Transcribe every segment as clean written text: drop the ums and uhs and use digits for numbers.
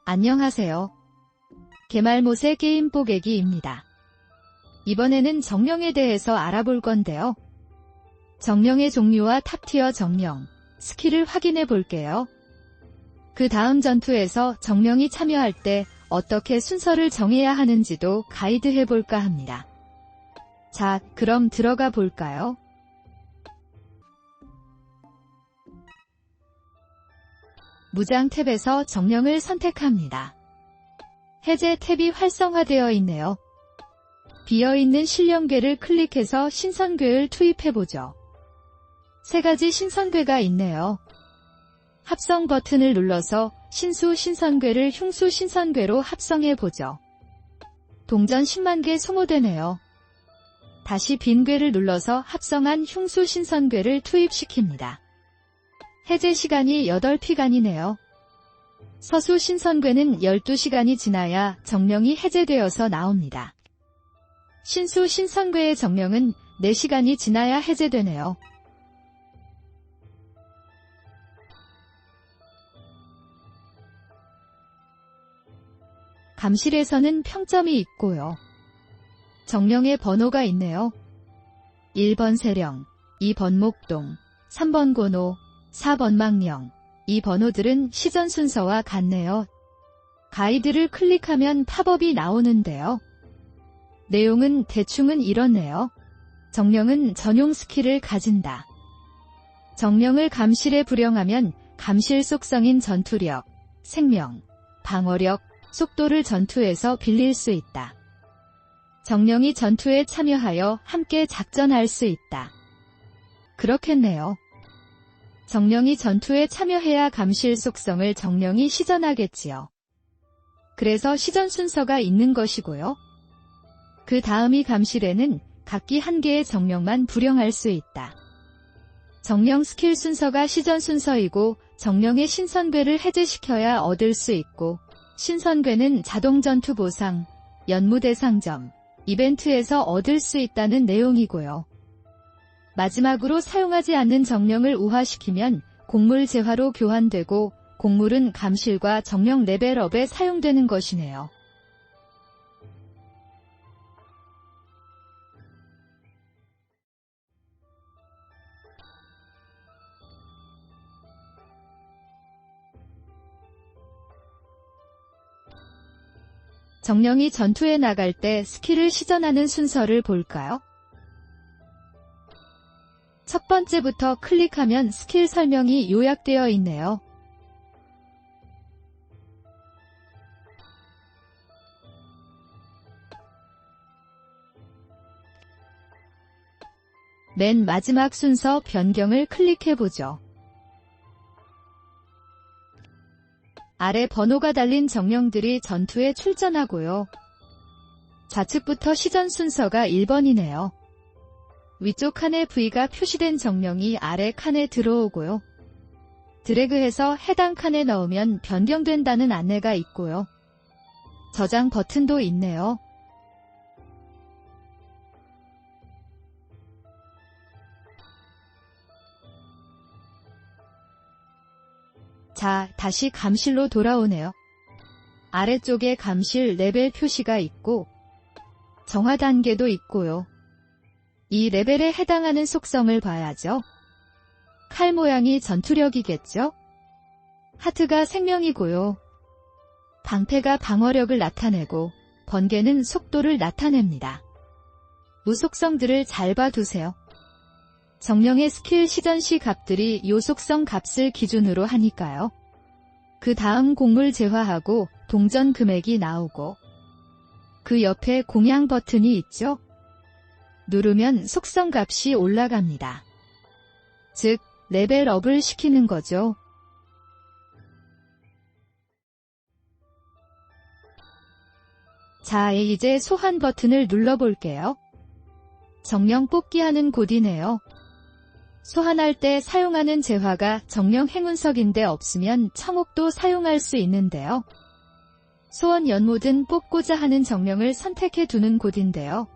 안녕하세요. 개말못의 게임 뽀개기입니다. 이번에는 정령에 대해서 알아볼 건데요. 정령의 종류와 탑티어 정령, 스킬을 확인해 볼게요. 그 다음 전투에서 정령이 참여할 때 어떻게 순서를 정해야 하는지도 가이드해 볼까 합니다. 자, 그럼 들어가 볼까요? 무장 탭에서 정령을 선택합니다. 해제 탭이 활성화되어 있네요. 비어있는 신령괴를 클릭해서 신선괴를 투입해보죠. 3가지 신선괴가 있네요. 합성 버튼을 눌러서 신수 신선괴를 흉수 신선괴로 합성해보죠. 동전 10만개 소모되네요. 다시 빈 괴를 눌러서 합성한 흉수 신선괴를 투입시킵니다. 해제 시간이 8피간이네요. 서수 신선괴는 12시간이 지나야 정령이 해제되어서 나옵니다. 신수 신선괴의 정령은 4시간이 지나야 해제되네요. 감실에서는 평점이 있고요. 정령의 번호가 있네요. 1번 세령, 2번 목동, 3번 고노, 4번 망령. 이 번호들은 시전 순서와 같네요. 가이드를 클릭하면 팝업이 나오는데요. 내용은 대충은 이렇네요. 정령은 전용 스킬을 가진다. 정령을 감실에 불영하면 감실 속성인 전투력, 생명, 방어력, 속도를 전투에서 빌릴 수 있다. 정령이 전투에 참여하여 함께 작전할 수 있다. 그렇겠네요. 정령이 전투에 참여해야 감실 속성을 정령이 시전하겠지요. 그래서 시전 순서가 있는 것이고요. 그 다음이 감실에는 각기 1개의 정령만 불영할 수 있다. 정령 스킬 순서가 시전 순서이고 정령의 신선괴를 해제시켜야 얻을 수 있고 신선괴는 자동 전투 보상, 연무대 상점, 이벤트에서 얻을 수 있다는 내용이고요. 마지막으로 사용하지 않는 정령을 우화시키면 곡물 재화로 교환되고 곡물은 감실과 정령 레벨업에 사용되는 것이네요. 정령이 전투에 나갈 때 스킬을 시전하는 순서를 볼까요? 첫 번째부터 클릭하면 스킬 설명이 요약되어 있네요. 맨 마지막 순서 변경을 클릭해보죠. 아래 번호가 달린 정령들이 전투에 출전하고요. 좌측부터 시전 순서가 1번이네요. 위쪽 칸에 V가 표시된 정령이 아래 칸에 들어오고요. 드래그해서 해당 칸에 넣으면 변경된다는 안내가 있고요. 저장 버튼도 있네요. 자, 다시 감실로 돌아오네요. 아래쪽에 감실 레벨 표시가 있고 정화 단계도 있고요. 이 레벨에 해당하는 속성을 봐야죠. 칼 모양이 전투력이겠죠? 하트가 생명이고요. 방패가 방어력을 나타내고 번개는 속도를 나타냅니다. 무속성들을 잘 봐두세요. 정령의 스킬 시전 시 값들이 요 속성 값을 기준으로 하니까요. 그 다음 곡물 재화하고 동전 금액이 나오고 그 옆에 공양 버튼이 있죠? 누르면 속성 값이 올라갑니다. 즉, 레벨업을 시키는 거죠. 자, 이제 소환 버튼을 눌러볼게요. 정령 뽑기 하는 곳이네요. 소환할 때 사용하는 재화가 정령 행운석인데 없으면 청옥도 사용할 수 있는데요. 소원 연못은 뽑고자 하는 정령을 선택해 두는 곳인데요.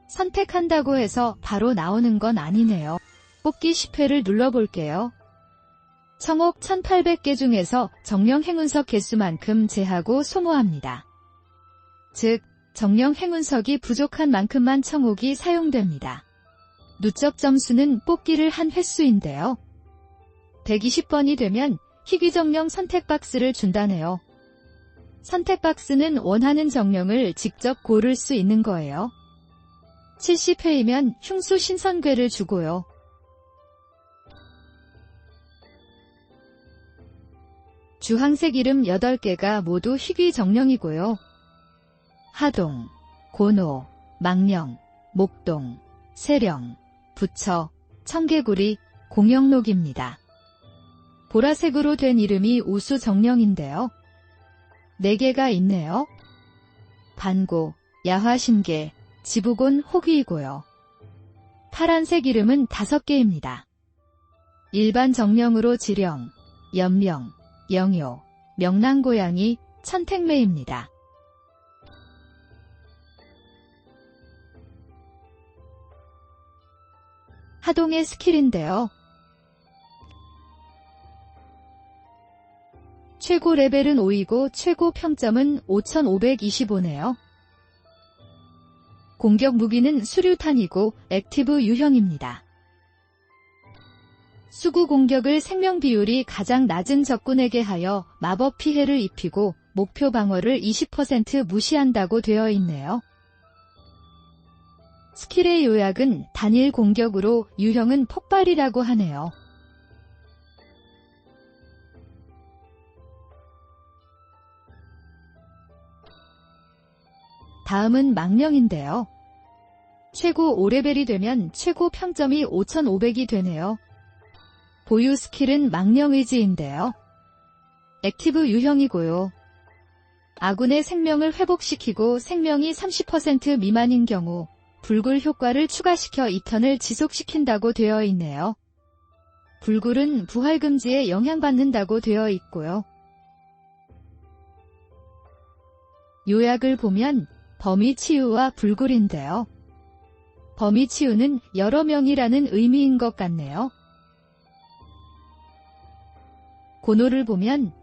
선택한다고 해서 바로 나오는 건 아니네요. 뽑기 10회를 눌러볼게요. 청옥 1800개 중에서 정령 행운석 개수만큼 제하고 소모합니다. 즉, 정령 행운석이 부족한 만큼만 청옥이 사용됩니다. 누적 점수는 뽑기를 한 횟수인데요. 120번이 되면 희귀정령 선택 박스를 준다네요. 선택 박스는 원하는 정령을 직접 고를 수 있는 거예요. 70회이면 흉수 신선괴를 주고요. 주황색 이름 8개가 모두 희귀정령이고요. 하동, 고노, 망령, 목동, 세령, 부처, 청개구리, 공영록입니다. 보라색으로 된 이름이 우수정령인데요. 4개가 있네요. 반고, 야화신계, 지부곤 호귀이고요. 파란색 이름은 5개입니다. 일반 정령으로 지령, 연명, 영효, 명랑고양이, 천택매입니다. 하동의 스킬인데요. 최고 레벨은 5이고 최고 평점은 5525네요. 공격 무기는 수류탄이고 액티브 유형입니다. 수구 공격을 생명 비율이 가장 낮은 적군에게 하여 마법 피해를 입히고 목표 방어를 20% 무시한다고 되어 있네요. 스킬의 요약은 단일 공격으로 유형은 폭발이라고 하네요. 다음은 망령인데요. 최고 5레벨이 되면 최고 평점이 5500이 되네요. 보유 스킬은 망령의지인데요. 액티브 유형이고요. 아군의 생명을 회복시키고 생명이 30% 미만인 경우 불굴 효과를 추가시켜 2턴을 지속시킨다고 되어 있네요. 불굴은 부활 금지에 영향받는다고 되어 있고요. 요약을 보면 범위 치유와 불굴인데요. 범위 치유는 여러 명이라는 의미인 것 같네요. 고노를 보면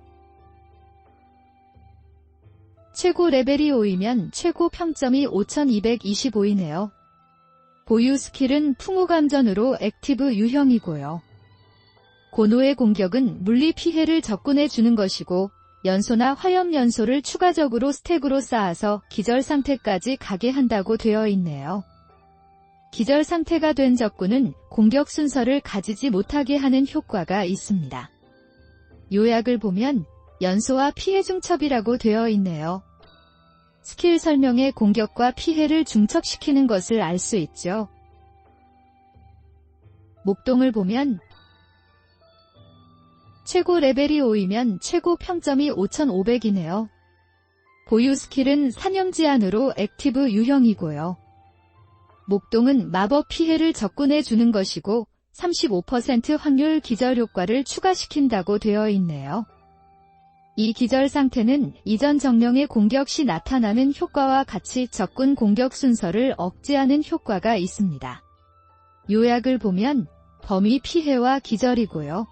최고 레벨이 5이면 최고 평점이 5225이네요. 보유 스킬은 풍우감전으로 액티브 유형이고요. 고노의 공격은 물리 피해를 적군에 주는 것이고 연소나 화염 연소를 추가적으로 스택으로 쌓아서 기절 상태까지 가게 한다고 되어 있네요. 기절 상태가 된 적군은 공격 순서를 가지지 못하게 하는 효과가 있습니다. 요약을 보면 연소와 피해 중첩이라고 되어 있네요. 스킬 설명에 공격과 피해를 중첩시키는 것을 알 수 있죠. 목동을 보면 최고 레벨이 5이면 최고 평점이 5500이네요. 보유 스킬은 사념지안으로 액티브 유형이고요. 목동은 마법 피해를 적군에 주는 것이고 35% 확률 기절 효과를 추가시킨다고 되어 있네요. 이 기절 상태는 이전 정령의 공격 시 나타나는 효과와 같이 적군 공격 순서를 억제하는 효과가 있습니다. 요약을 보면 범위 피해와 기절이고요.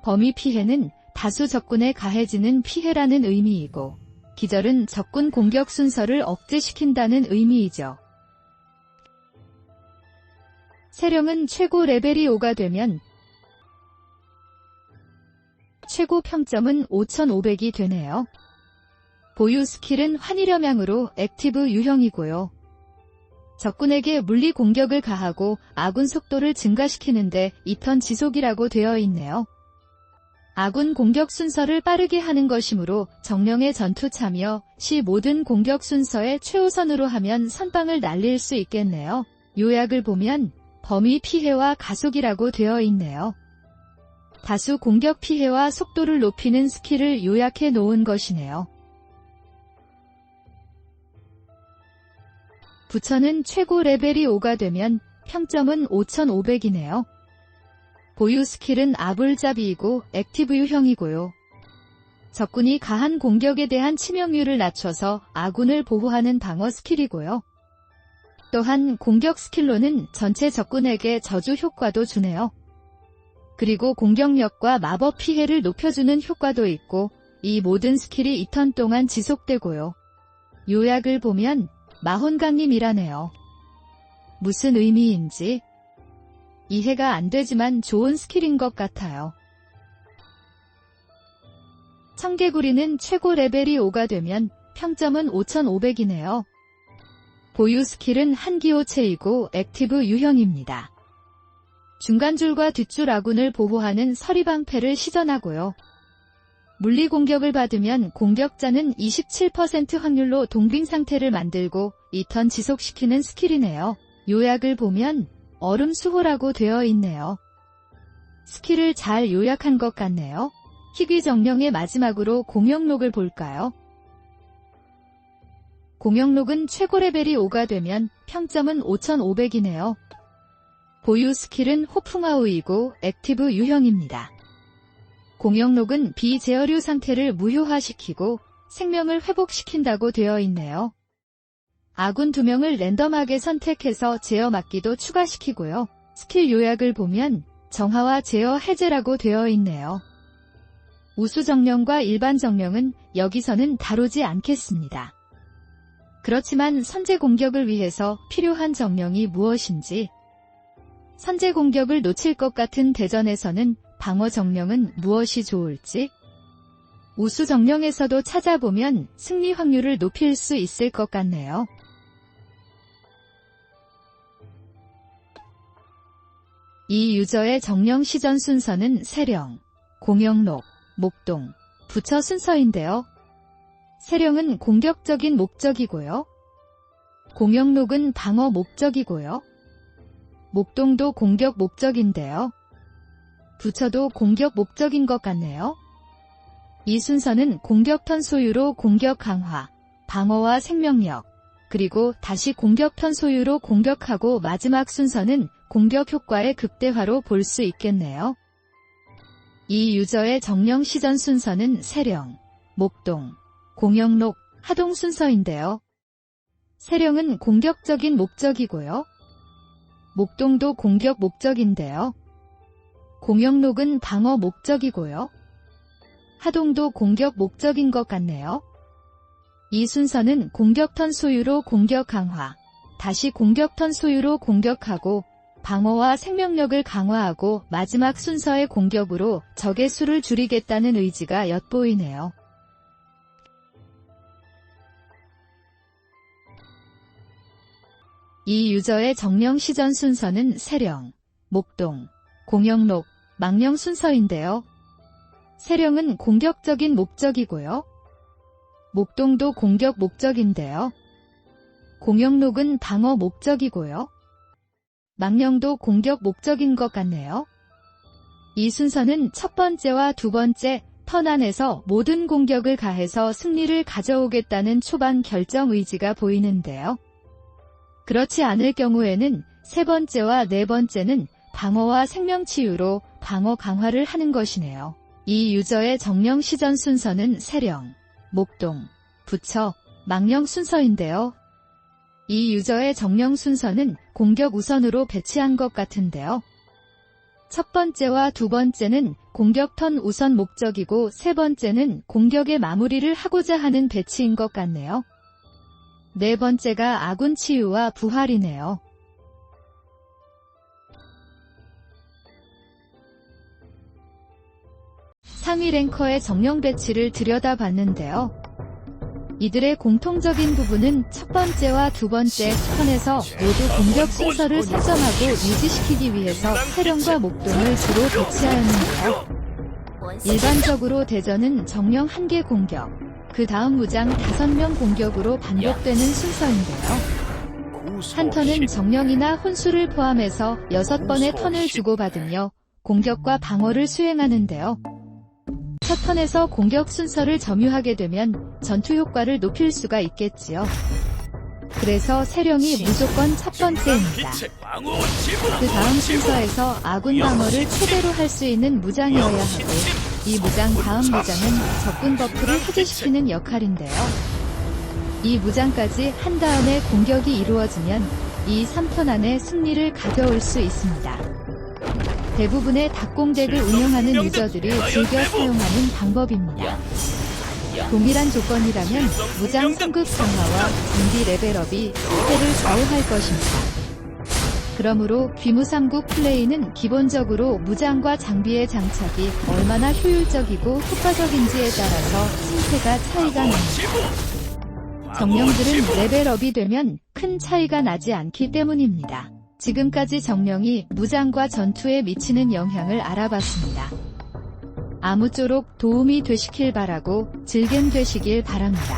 범위 피해는 다수 적군에 가해지는 피해라는 의미이고 기절은 적군 공격 순서를 억제시킨다는 의미이죠. 세령은 최고 레벨이 5가 되면 최고 평점은 5500이 되네요. 보유 스킬은 환희렴양으로 액티브 유형이고요. 적군에게 물리 공격을 가하고 아군 속도를 증가시키는데 2턴 지속이라고 되어 있네요. 아군 공격 순서를 빠르게 하는 것이므로 정령의 전투 참여 시 모든 공격 순서의 최우선으로 하면 선빵을 날릴 수 있겠네요. 요약을 보면 범위 피해와 가속이라고 되어 있네요. 다수 공격 피해와 속도를 높이는 스킬을 요약해 놓은 것이네요. 부처는 최고 레벨이 5가 되면 평점은 5500이네요. 보유 스킬은 아불잡이이고 액티브 유형이고요. 적군이 가한 공격에 대한 치명률을 낮춰서 아군을 보호하는 방어 스킬이고요. 또한 공격 스킬로는 전체 적군에게 저주 효과도 주네요. 그리고 공격력과 마법 피해를 높여주는 효과도 있고 이 모든 스킬이 2턴 동안 지속되고요. 요약을 보면 마혼강림이라네요. 무슨 의미인지 이해가 안 되지만 좋은 스킬인 것 같아요. 청개구리는 최고 레벨이 5가 되면 평점은 5500이네요. 보유 스킬은 한기호체이고 액티브 유형입니다. 중간줄과 뒷줄 아군을 보호하는 서리방패를 시전하고요. 물리 공격을 받으면 공격자는 27% 확률로 동빙 상태를 만들고 2턴 지속시키는 스킬이네요. 요약을 보면 얼음 수호라고 되어 있네요. 스킬을 잘 요약한 것 같네요. 희귀 정령의 마지막으로 공격록을 볼까요? 공격록은 최고 레벨이 5가 되면 평점은 5500이네요. 보유 스킬은 호풍아우이고 액티브 유형입니다. 공격록은 비제어류 상태를 무효화시키고 생명을 회복시킨다고 되어 있네요. 아군 2명을 랜덤하게 선택해서 제어 막기도 추가시키고요. 스킬 요약을 보면 정화와 제어 해제라고 되어 있네요. 우수 정령과 일반 정령은 여기서는 다루지 않겠습니다. 그렇지만 선제 공격을 위해서 필요한 정령이 무엇인지, 선제 공격을 놓칠 것 같은 대전에서는 방어 정령은 무엇이 좋을지, 우수 정령에서도 찾아보면 승리 확률을 높일 수 있을 것 같네요. 이 유저의 정령 시전 순서는 세령, 공영록, 목동, 부처 순서인데요. 세령은 공격적인 목적이고요. 공영록은 방어 목적이고요. 목동도 공격 목적인데요. 부처도 공격 목적인 것 같네요. 이 순서는 공격턴 소유로 공격 강화, 방어와 생명력, 그리고 다시 공격턴 소유로 공격하고 마지막 순서는 공격 효과의 극대화로 볼 수 있겠네요. 이 유저의 정령 시전 순서는 세령, 목동, 공영록, 하동 순서인데요. 세령은 공격적인 목적이고요. 목동도 공격 목적인데요. 공영록은 방어 목적이고요. 하동도 공격 목적인 것 같네요. 이 순서는 공격턴 소유로 공격 강화, 다시 공격턴 소유로 공격하고 방어와 생명력을 강화하고 마지막 순서의 공격으로 적의 수를 줄이겠다는 의지가 엿보이네요. 이 유저의 정령 시전 순서는 세령, 목동, 공영록, 망령 순서인데요. 세령은 공격적인 목적이고요. 목동도 공격 목적인데요. 공영록은 방어 목적이고요. 망령도 공격 목적인 것 같네요. 이 순서는 첫 번째와 두 번째 턴 안에서 모든 공격을 가해서 승리를 가져오겠다는 초반 결정 의지가 보이는데요. 그렇지 않을 경우에는 세 번째와 네 번째는 방어와 생명치유로 방어 강화를 하는 것이네요. 이 유저의 정령 시전 순서는 세령, 목동, 부처, 망령 순서인데요. 이 유저의 정령 순서는 공격 우선으로 배치한 것 같은데요. 첫 번째와 두 번째는 공격 턴 우선 목적이고 세 번째는 공격의 마무리를 하고자 하는 배치인 것 같네요. 네 번째가 아군 치유와 부활이네요. 상위 랭커의 정령 배치를 들여다봤는데요. 이들의 공통적인 부분은 첫 번째와 두 번째 턴에서 모두 공격 순서를 설정하고 유지시키기 위해서 세령과 목동을 주로 배치하였는데요. 일반적으로 대전은 정령 1개 공격, 그 다음 무장 5명 공격으로 반복되는 순서인데요. 한 턴은 정령이나 혼수를 포함해서 6번의 턴을 주고받으며 공격과 방어를 수행하는데요. 첫 턴에서 공격 순서를 점유하게 되면 전투 효과를 높일 수가 있겠지요. 그래서 세령이 무조건 첫 번째입니다. 그 다음 순서에서 아군 방어를 최대로 할 수 있는 무장이어야 하고, 이 무장 다음 무장은 적군 버프를 해제시키는 역할인데요. 이 무장까지 한 다음에 공격이 이루어지면 이 3턴 안에 승리를 가져올 수 있습니다. 대부분의 닭공덱을 운영하는 유저들이 즐겨 사용하는 방법입니다. 동일한 조건이라면 무장 상급 강화와 장비 레벨업이 패를 좌우할 것입니다. 그러므로 귀무상국 플레이는 기본적으로 무장과 장비의 장착이 얼마나 효율적이고 효과적인지에 따라서 승패가 차이가 납니다. 정령들은 레벨업이 되면 큰 차이가 나지 않기 때문입니다. 지금까지 정령이 무장과 전투에 미치는 영향을 알아봤습니다. 아무쪼록 도움이 되시길 바라고 즐겜 되시길 바랍니다.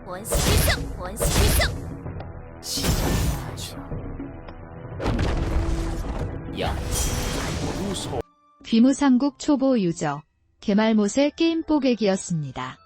원수 필성! 원수 필성! 귀무상국 초보 유저 개말못의 게임 뽀개기였습니다.